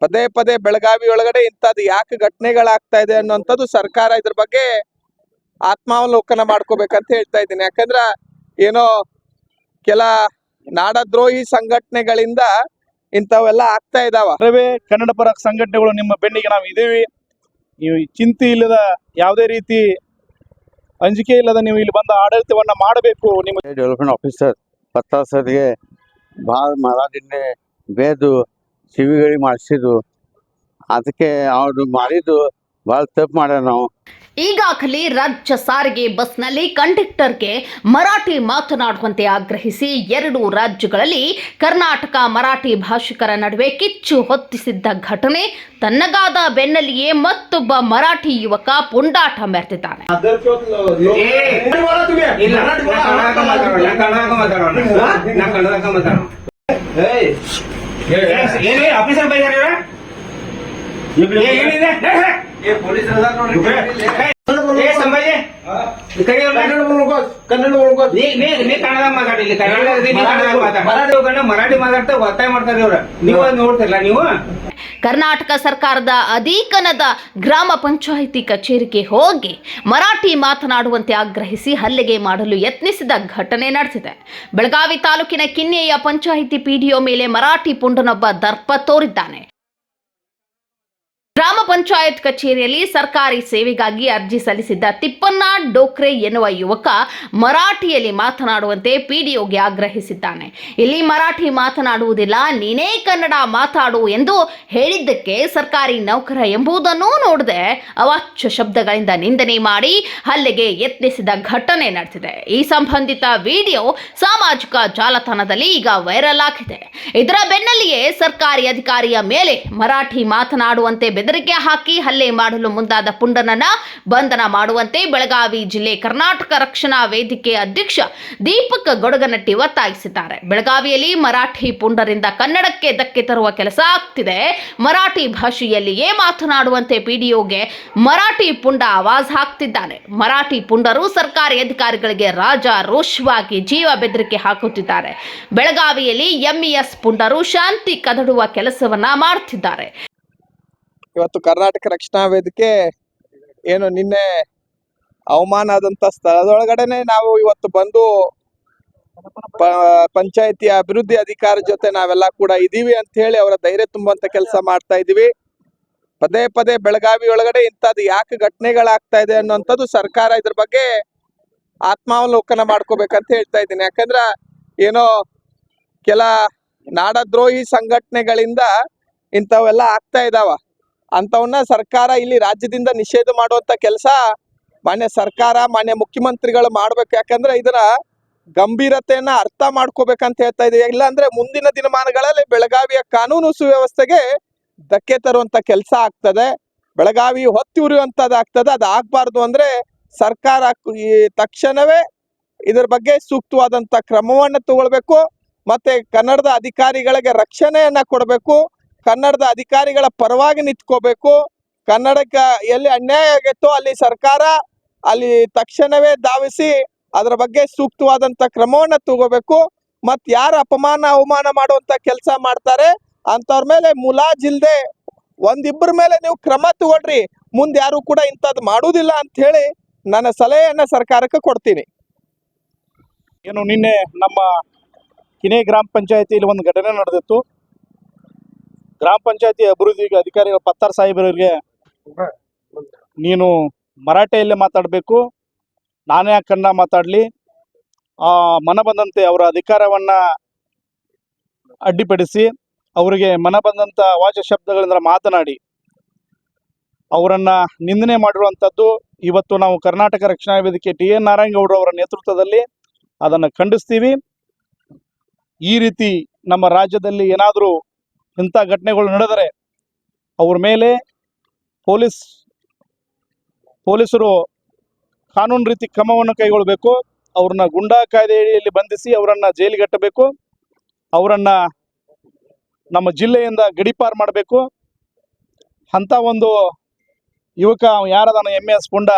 ಪದೇ ಪದೇ ಬೆಳಗಾವಿ ಒಳಗಡೆ ಇಂಥದ್ದು ಯಾಕೆ ಘಟನೆಗಳಾಗ್ತಾ ಇದೆ ಅನ್ನೋಂಥದ್ದು ಸರ್ಕಾರ ಇದ್ರ ಬಗ್ಗೆ ಆತ್ಮಾವಲೋಕನ ಮಾಡ್ಕೋಬೇಕಂತ ಹೇಳ್ತಾ ಇದ್ದೀನಿ. ಯಾಕಂದ್ರ ಏನೋ ಕೆಲ ನಾಡದ್ರೋಹಿ ಸಂಘಟನೆಗಳಿಂದ ಇಂಥವೆಲ್ಲ ಆಗ್ತಾ ಇದಾವ. ಕನ್ನಡ ಪರ ಸಂಘಟನೆಗಳು ನಿಮ್ಮ ಬೆನ್ನಿಗೆ ನಾವು ಇದೀವಿ. ನೀವು ಚಿಂತೆ ಇಲ್ಲದ ಯಾವುದೇ ರೀತಿ ಅಂಜಿಕೆ ಇಲ್ಲದ ನೀವು ಇಲ್ಲಿ ಬಂದ ಆಡಳಿತವನ್ನ ಮಾಡಬೇಕು. ನಿಮ್ಮ ಡೆವಲಪ್ಮೆಂಟ್ ಆಫೀಸರ್ ಪತ್ತಾಸರಿಗೆ ಭಾಳ ಮರದಿಂದ ಬೇದು ಸಿವಿಗಳಿ ಮಾಡಿಸಿದ್ದು, ಅದಕ್ಕೆ ಅವ್ರು ಮಾಡಿದ್ದು ಭಾಳ ತಪ್ಪು ಮಾಡ್ಯಾರ. ನಾವು ಈಗಾಗಲೇ ರಾಜ್ಯ ಸಾರಿಗೆ ಬಸ್ನಲ್ಲಿ ಕಂಡಕ್ಟರ್ಗೆ ಮರಾಠಿ ಮಾತನಾಡುವಂತೆ ಆಗ್ರಹಿಸಿ 2 ರಾಜ್ಯಗಳಲ್ಲಿ ಕರ್ನಾಟಕ ಮರಾಠಿ ಭಾಷಿಕರ ನಡುವೆ ಕಿಚ್ಚು ಹೊತ್ತಿಸಿದ್ದ ಘಟನೆ ತನ್ನಗಾದ ಬೆನ್ನಲ್ಲಿಯೇ ಮತ್ತೊಬ್ಬ ಮರಾಠಿ ಯುವಕ ಪುಂಡಾಟ ಮೆರೆದಿದ್ದಾನೆ. ಮರಾಠಿ ಮಾತಾಡ್ತಾ ಒತ್ತಾಯ ಮಾಡ್ತಾರೆ ಇವ್ರ. ನೀವು ನೋಡ್ತಿರಲ್ಲ ನೀವು. ಕರ್ನಾಟಕ ಸರ್ಕಾರದ ಅಧೀಕನದ ಗ್ರಾಮ ಪಂಚಾಯಿತಿ ಕಚೇರಿಗೆ ಹೋಗಿ ಮರಾಠಿ ಮಾತನಾಡುವಂತೆ ಆಗ್ರಹಿಸಿ ಹಲ್ಲೆಗೆ ಮಾಡಲು ಯತ್ನಿಸಿದ ಘಟನೆ ನಡೆದಿದೆ. ಬೆಳಗಾವಿ ತಾಲೂಕಿನ ಕಿನ್ನೆಯ ಪಂಚಾಯಿತಿ ಪಿಡಿಒ ಮೇಲೆ ಮರಾಠಿ ಪುಂಡನೊಬ್ಬ ದರ್ಪ ತೋರಿದ್ದಾನೆ. ಗ್ರಾಮ ಪಂಚಾಯತ್ ಕಚೇರಿಯಲ್ಲಿ ಸರ್ಕಾರಿ ಸೇವೆಗಾಗಿ ಅರ್ಜಿ ಸಲ್ಲಿಸಿದ್ದ ತಿಪ್ಪಣ್ಣ ಡೋಕ್ರೆ ಎನ್ನುವ ಯುವಕ ಮರಾಠಿಯಲ್ಲಿ ಮಾತನಾಡುವಂತೆ ಪಿಡಿಒಗೆ ಆಗ್ರಹಿಸಿದ್ದಾನೆ. ಇಲ್ಲಿ ಮರಾಠಿ ಮಾತನಾಡುವುದಿಲ್ಲ, ನೀನೇ ಕನ್ನಡ ಮಾತಾಡು ಎಂದು ಹೇಳಿದ್ದಕ್ಕೆ ಸರ್ಕಾರಿ ನೌಕರ ಎಂಬುದನ್ನು ನೋಡದೆ ಅವಾಚ್ಯ ಶಬ್ದಗಳಿಂದ ನಿಂದನೆ ಮಾಡಿ ಹಲ್ಲೆಗೆ ಯತ್ನಿಸಿದ ಘಟನೆ ನಡೆದಿದೆ. ಈ ಸಂಬಂಧಿತ ವಿಡಿಯೋ ಸಾಮಾಜಿಕ ಜಾಲತಾಣದಲ್ಲಿ ಈಗ ವೈರಲ್ ಆಗಿದೆ. ಇದರ ಬೆನ್ನಲ್ಲಿಯೇ ಸರ್ಕಾರಿ ಅಧಿಕಾರಿಯ ಮೇಲೆ ಮರಾಠಿ ಮಾತನಾಡುವಂತೆ ಬೆದರಿಕೆ ಹಾಕಿ ಹಲ್ಲೆ ಮಾಡಲು ಮುಂದಾದ ಪುಂಡನನ್ನ ಬಂಧನ ಮಾಡುವಂತೆ ಬೆಳಗಾವಿ ಜಿಲ್ಲೆ ಕರ್ನಾಟಕ ರಕ್ಷಣಾ ವೇದಿಕೆ ಅಧ್ಯಕ್ಷ ದೀಪಕ್ ಗೊಡಗನಟ್ಟಿ ಒತ್ತಾಯಿಸಿದ್ದಾರೆ. ಬೆಳಗಾವಿಯಲ್ಲಿ ಮರಾಠಿ ಪುಂಡರಿಂದ ಕನ್ನಡಕ್ಕೆ ಧಕ್ಕೆ ತರುವ ಕೆಲಸ ಆಗ್ತಿದೆ. ಮರಾಠಿ ಭಾಷೆಯಲ್ಲಿಯೇ ಮಾತನಾಡುವಂತೆ ಪಿಡಿಒಗೆ ಮರಾಠಿ ಪುಂಡ ಆವಾಜ್ ಹಾಕ್ತಿದ್ದಾನೆ. ಮರಾಠಿ ಪುಂಡರು ಸರ್ಕಾರಿ ಅಧಿಕಾರಿಗಳಿಗೆ ರಾಜಾರೋಷವಾಗಿ ಜೀವ ಬೆದರಿಕೆ ಹಾಕುತ್ತಿದ್ದಾರೆ. ಬೆಳಗಾವಿಯಲ್ಲಿ ಎಂಇಎಸ್ ಪುಂಡರು ಶಾಂತಿ ಕದಡುವ ಕೆಲಸವನ್ನ ಮಾಡುತ್ತಿದ್ದಾರೆ. ಇವತ್ತು ಕರ್ನಾಟಕ ರಕ್ಷಣಾ ವೇದಿಕೆ ಏನು ನಿನ್ನೆ ಅವಮಾನ ಆದಂತ ಸ್ಥಳದೊಳಗಡೆನೆ ನಾವು ಇವತ್ತು ಬಂದು ಪಂಚಾಯತಿಯ ಅಭಿವೃದ್ಧಿ ಅಧಿಕಾರಿ ಜೊತೆ ನಾವೆಲ್ಲ ಕೂಡ ಇದೀವಿ ಅಂತ ಹೇಳಿ ಅವರ ಧೈರ್ಯ ತುಂಬುವಂತ ಕೆಲಸ ಮಾಡ್ತಾ ಇದೀವಿ. ಪದೇ ಪದೇ ಬೆಳಗಾವಿ ಒಳಗಡೆ ಇಂಥದ್ದು ಯಾಕೆ ಘಟನೆಗಳಾಗ್ತಾ ಇದೆ ಅನ್ನೋಂಥದ್ದು ಸರ್ಕಾರ ಇದ್ರ ಬಗ್ಗೆ ಆತ್ಮಾವಲೋಕನ ಮಾಡ್ಕೋಬೇಕಂತ ಹೇಳ್ತಾ ಇದ್ದೀನಿ. ಯಾಕಂದ್ರ ಏನೋ ಕೆಲ ನಾಡದ್ರೋಹಿ ಸಂಘಟನೆಗಳಿಂದ ಇಂಥವೆಲ್ಲ ಆಗ್ತಾ ಇದಾವ. ಅಂತವನ್ನ ಸರ್ಕಾರ ಇಲ್ಲಿ ರಾಜ್ಯದಿಂದ ನಿಷೇಧ ಮಾಡುವಂತ ಕೆಲಸ ಮಾನ್ಯ ಸರ್ಕಾರ, ಮಾನ್ಯ ಮುಖ್ಯಮಂತ್ರಿಗಳು ಮಾಡ್ಬೇಕು. ಯಾಕಂದ್ರೆ ಇದರ ಗಂಭೀರತೆಯನ್ನ ಅರ್ಥ ಮಾಡ್ಕೋಬೇಕಂತ ಹೇಳ್ತಾ ಇದೀವಿ. ಇಲ್ಲ ಅಂದ್ರೆ ಮುಂದಿನ ದಿನಮಾನಗಳಲ್ಲಿ ಬೆಳಗಾವಿಯ ಕಾನೂನು ಸುವ್ಯವಸ್ಥೆಗೆ ಧಕ್ಕೆ ತರುವಂತ ಕೆಲಸ ಆಗ್ತದೆ. ಬೆಳಗಾವಿ ಹೊತ್ತಿ ಉರಿಯುವಂತದ್ದು ಆಗ್ತದೆ. ಅದು ಆಗ್ಬಾರ್ದು ಅಂದ್ರೆ ಸರ್ಕಾರ ಈ ತಕ್ಷಣವೇ ಇದ್ರ ಬಗ್ಗೆ ಸೂಕ್ತವಾದಂತ ಕ್ರಮವನ್ನ ತಗೊಳ್ಬೇಕು. ಮತ್ತೆ ಕನ್ನಡದ ಅಧಿಕಾರಿಗಳಿಗೆ ರಕ್ಷಣೆಯನ್ನ ಕೊಡಬೇಕು. ಕನ್ನಡದ ಅಧಿಕಾರಿಗಳ ಪರವಾಗಿ ನಿಂತ್ಕೋಬೇಕು. ಕನ್ನಡಕ್ಕೆ ಎಲ್ಲಿ ಅನ್ಯಾಯ ಆಗಿತ್ತೋ ಅಲ್ಲಿ ಸರ್ಕಾರ ಅಲ್ಲಿ ತಕ್ಷಣವೇ ಧಾವಿಸಿ ಅದರ ಬಗ್ಗೆ ಸೂಕ್ತವಾದಂತ ಕ್ರಮವನ್ನ ತಗೋಬೇಕು. ಮತ್ ಯಾರು ಅವಮಾನ ಮಾಡುವಂತ ಕೆಲಸ ಮಾಡ್ತಾರೆ ಅಂತವ್ರ ಮೇಲೆ ಮುಲಾಜಿಲ್ದೆ ಒಂದಿಬ್ಬರ ಮೇಲೆ ನೀವು ಕ್ರಮ ತಗೊಳ್ರಿ. ಮುಂದೆ ಯಾರು ಕೂಡ ಇಂಥದ್ದು ಮಾಡುವುದಿಲ್ಲ ಅಂತ ಹೇಳಿ ನನ್ನ ಸಲಹೆಯನ್ನ ಸರ್ಕಾರಕ್ಕೆ ಕೊಡ್ತೀನಿ. ಏನು ನಿನ್ನೆ ನಮ್ಮ ಕಿನೆ ಗ್ರಾಮ ಪಂಚಾಯತಿಯಲ್ಲಿ ಒಂದು ಘಟನೆ ನಡೆದಿತ್ತು. ಗ್ರಾಮ ಪಂಚಾಯತಿ ಅಭಿವೃದ್ಧಿ ಅಧಿಕಾರಿಗಳು ಪತ್ತಾರ್ ಸಾಹೇಬರಿಗೆ ನೀನು ಮರಾಠಿಯಲ್ಲೇ ಮಾತಾಡಬೇಕು, ನಾನೇ ಯಾಕೆ ಕನ್ನಡ ಮಾತಾಡಲಿ, ಮನ ಬಂದಂತೆ ಅವರ ಅಧಿಕಾರವನ್ನು ಅಡ್ಡಿಪಡಿಸಿ ಅವರಿಗೆ ಮನ ಬಂದಂಥ ವಾಚ ಶಬ್ದಗಳಿಂದ ಮಾತನಾಡಿ ಅವರನ್ನು ನಿಂದನೆ ಮಾಡಿರುವಂಥದ್ದು ಇವತ್ತು ನಾವು ಕರ್ನಾಟಕ ರಕ್ಷಣಾ ವೇದಿಕೆ TN ನಾರಾಯಣಗೌಡರು ಅವರ ನೇತೃತ್ವದಲ್ಲಿ ಅದನ್ನು ಖಂಡಿಸ್ತೀವಿ. ಈ ರೀತಿ ನಮ್ಮ ರಾಜ್ಯದಲ್ಲಿ ಏನಾದರೂ ಇಂಥ ಘಟನೆಗಳು ನಡೆದರೆ ಅವ್ರ ಮೇಲೆ ಪೊಲೀಸರು ಕಾನೂನು ರೀತಿ ಕ್ರಮವನ್ನು ಕೈಗೊಳ್ಳಬೇಕು. ಅವ್ರನ್ನ ಗುಂಡಾ ಕಾಯ್ದೆಯಲ್ಲಿ ಬಂಧಿಸಿ ಅವರನ್ನು ಜೈಲಿಗಟ್ಟಬೇಕು. ಅವರನ್ನು ನಮ್ಮ ಜಿಲ್ಲೆಯಿಂದ ಗಡೀಪಾರು ಮಾಡಬೇಕು. ಅಂಥ ಒಂದು ಯುವಕ ಯಾರದಾನ MES ಪುಂಡ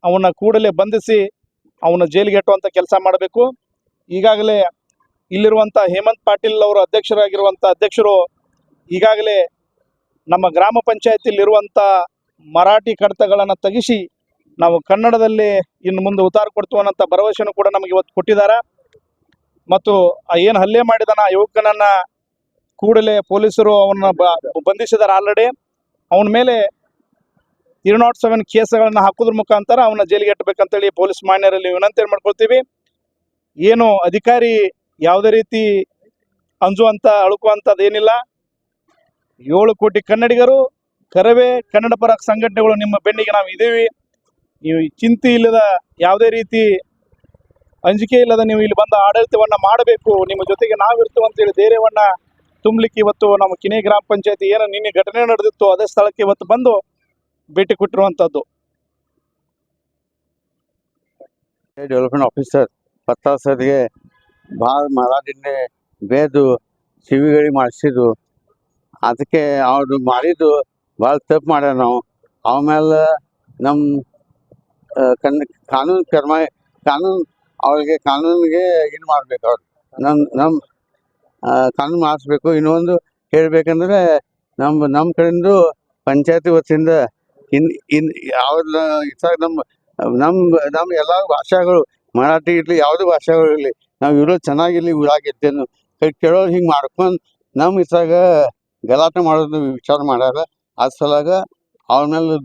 ಅವನ್ನ ಕೂಡಲೇ ಬಂಧಿಸಿ ಅವನ ಜೈಲಿಗೆಟ್ಟುವಂಥ ಕೆಲಸ ಮಾಡಬೇಕು. ಈಗಾಗಲೇ ಇಲ್ಲಿರುವಂಥ ಹೇಮಂತ್ ಪಾಟೀಲ್ ಅವರು ಅಧ್ಯಕ್ಷರಾಗಿರುವಂಥ ಅಧ್ಯಕ್ಷರು ಈಗಾಗಲೇ ನಮ್ಮ ಗ್ರಾಮ ಪಂಚಾಯತಿಯಲ್ಲಿರುವಂಥ ಮರಾಠಿ ಕಡತಗಳನ್ನು ತೆಗಿಸಿ ನಾವು ಕನ್ನಡದಲ್ಲಿ ಇನ್ನು ಮುಂದೆ ಉತ್ತಾರ ಕೊಡ್ತೀವಿ ಅನ್ನೋಂಥ ಭರವಸೆನೂ ಕೂಡ ನಮಗೆ ಇವತ್ತು ಕೊಟ್ಟಿದ್ದಾರೆ. ಮತ್ತು ಏನು ಹಲ್ಲೆ ಮಾಡಿದಾನ ಆ ಯುವಕನನ್ನ ಕೂಡಲೇ ಪೊಲೀಸರು ಅವನ್ನ ಬಂಧಿಸಿದ್ದಾರೆ. ಆಲ್ರೆಡಿ ಅವನ ಮೇಲೆ 207 ಕೇಸ್ಗಳನ್ನು ಹಾಕೋದ್ರ ಮುಖಾಂತರ ಅವನ ಜೈಲಿಗೆ ಎಟ್ಟಬೇಕಂತೇಳಿ ಪೊಲೀಸ್ ಮಾನ್ಯರಲ್ಲಿ ವಿನಂತಿ ಮಾಡ್ಕೊಳ್ತೀವಿ. ಏನು ಅಧಿಕಾರಿ ಯಾವುದೇ ರೀತಿ ಅಂಜುವಂಥ ಅಳುಕುವಂಥದ್ದು ಏನಿಲ್ಲ. 7 ಕೋಟಿ ಕನ್ನಡಿಗರು ಕರವೇ ಕನ್ನಡ ಪರ ಸಂಘಟನೆಗಳು ನಿಮ್ಮ ಬೆನ್ನಿಗೆ ನಾವು ಇದ್ದೀವಿ. ನೀವು ಚಿಂತೆ ಇಲ್ಲದ ಯಾವುದೇ ರೀತಿ ಅಂಜಿಕೆ ಇಲ್ಲದ ನೀವು ಇಲ್ಲಿ ಬಂದ ಆಡಳಿತವನ್ನ ಮಾಡಬೇಕು, ನಿಮ್ಮ ಜೊತೆಗೆ ನಾವಿರ್ತೀವಿ ಅಂತೇಳಿ ಧೈರ್ಯವನ್ನ ತುಂಬಲಿಕ್ಕೆ ಇವತ್ತು ನಮ್ಮ ಕಿನಿ ಗ್ರಾಮ ಪಂಚಾಯತಿ ಏನು ನಿನ್ನೆ ಘಟನೆ ನಡೆದಿತ್ತು ಅದೇ ಸ್ಥಳಕ್ಕೆ ಇವತ್ತು ಬಂದು ಭೇಟಿ ಕೊಟ್ಟಿರುವಂಥದ್ದು. ಡೆವಲಪ್ಮೆಂಟ್ ಆಫೀಸರ್ ಪತ್ತಾ ಸರ್ಗೆ ಭಾಳ ಮರಾಠಿನೇ ಬೇದು ಶಿವಿಗಳಿ ಮಾಡಿಸಿದ್ದು, ಅದಕ್ಕೆ ಅವ್ರು ಮಾಡಿದ್ದು ಭಾಳ ತಪ್ಪು ಮಾಡ್ಯಾರ. ನಾವು ಆಮೇಲೆ ನಮ್ಮ ಕಾನೂನು ಅವ್ರಿಗೆ ಕಾನೂನಿಗೆ ಇದು ಮಾಡಬೇಕು. ಅವ್ರು ನಮ್ಮ ಕಾನೂನು ಮಾಡಿಸ್ಬೇಕು. ಇನ್ನೊಂದು ಹೇಳ್ಬೇಕಂದ್ರೆ ನಮ್ಮ ಕಡೆಯಿಂದ ಪಂಚಾಯತಿ ವತಿಯಿಂದ ಅವ್ರ ನಮ್ಮ ಎಲ್ಲ ಭಾಷೆಗಳು ಮರಾಠಿ ಇರಲಿ ಯಾವುದೇ ಭಾಷೆಗಳು ಇರಲಿ ನಾವು ಇರೋ ಚೆನ್ನಾಗಿರಲಿ ಊರಾಗಿರ್ತೇನು ಕೇಳೋರು ಹಿಂಗೆ ಮಾಡ್ಕೊಂಡು ನಮ್ಮ ಇದ್ರಾಗ ಗಲಾಟೆ ಮಾಡೋದು ವಿಚಾರ ಮಾಡ್ಯಾರ. ಅದ್ರ ಸಲಾಗ ಅವ್ರ ಮೇಲೆ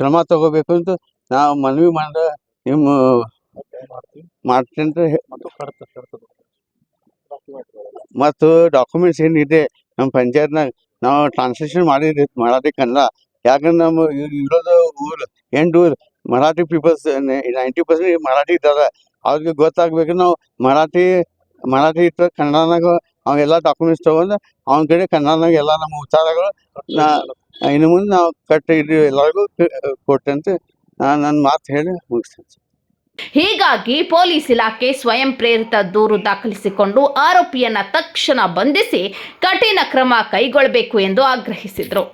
ಕ್ರಮ ತಗೋಬೇಕು ಅಂತ ನಾವು ಮನವಿ ಮಾಡ ನಿಮ್ಮ ಮಾಡ್ತೀನಿ. ಮತ್ತು ಡಾಕ್ಯುಮೆಂಟ್ಸ್ ಏನಿದೆ ನಮ್ಮ ಪಂಚಾಯತ್ನಾಗ ನಾವು ಟ್ರಾನ್ಸ್ಲೇಷನ್ ಮಾಡಿದ್ವಿ ಮರಾಠಿ ಕನ್ನಡ. ಯಾಕಂದ್ರೆ ನಮ್ಮ ಇರೋದು ಊರು 8 ಊರು ಮರಾಠಿ ಪೀಪಲ್ಸ್ 90% ಮರಾಠಿ ಇದ್ದಾರೆ. ಅವ್ರಿಗೆ ಗೊತ್ತಾಗ್ಬೇಕು ನಾವು ಮರಾಠಿ ಇತ್ತು ಕನ್ನಡನಾಗ ಅವೆಲ್ಲ ಡಾಕ್ಯುಮೆಂಟ್ಸ್ ತೊಗೊಂಡು ಅವನ ಕಡೆ ಕನ್ನಡನಾಗ ಎಲ್ಲ ನಮ್ಮ ಉಚ್ಚಾರಗಳು ಇನ್ನು ಮುಂದೆ ನಾವು ಇದು ಎಲ್ಲರಿಗೂ ಕೊಟ್ಟಂತೆ ನನ್ನ ಮಾತು ಹೇಳಿ ಮುಗಿಸ್ತೇನೆ. ಹೀಗಾಗಿ ಪೊಲೀಸ್ ಇಲಾಖೆ ಸ್ವಯಂ ಪ್ರೇರಿತ ದೂರು ದಾಖಲಿಸಿಕೊಂಡು ಆರೋಪಿಯನ್ನ ತಕ್ಷಣ ಬಂಧಿಸಿ ಕಠಿಣ ಕ್ರಮ ಕೈಗೊಳ್ಳಬೇಕು ಎಂದು ಆಗ್ರಹಿಸಿದರು.